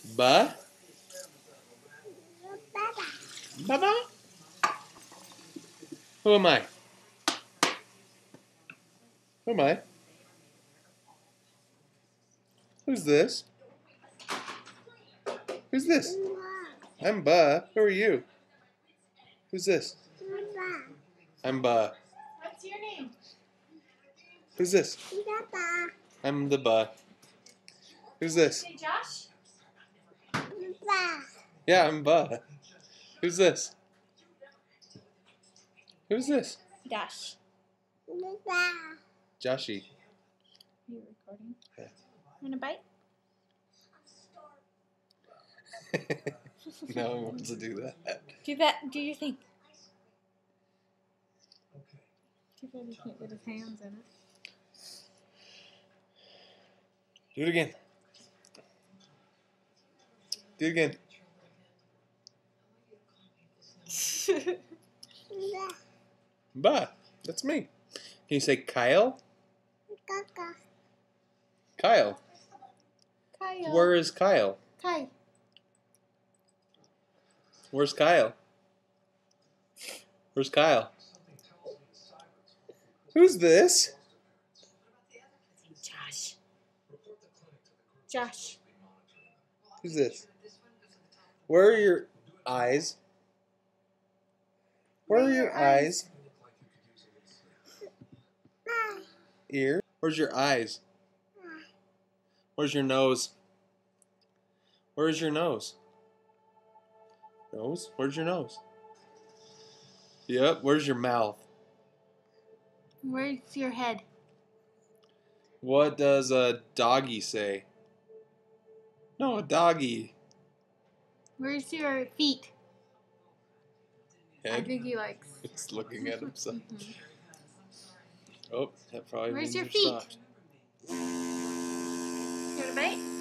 Ba? Baba? Who am I? Who am I? Who's this? Who's this? I'm Ba. Who are you? Who's this? I'm Ba. What's your name? Who's this? I'm the Ba. Who's this? Hey, Josh? Yeah, I'm Ba. Who's this? Who's this? Josh. Joshy. Are you recording? Yeah. Want a bite? No one wants to do that. Do that. Do your thing. Too bad he can't get his hands in it. Do it again. Do it again. Ba. That's me. Can you say Kyle? Kyle. Kyle. Where is Kyle? Kai. Where's Kyle? Where's Kyle? Who's this? Josh. Josh. Who's this? Where are your eyes? Where are your eyes? Ear? Where's your eyes? Where's your nose? Where's your nose? Nose? Where's your nose? Yep, where's your mouth? Where's your head? What does a doggy say? No, a doggy. Where's your feet? I Head? think he likes. He's looking at himself. Oh, that probably Where's means your you're feet? stopped. You want a bite?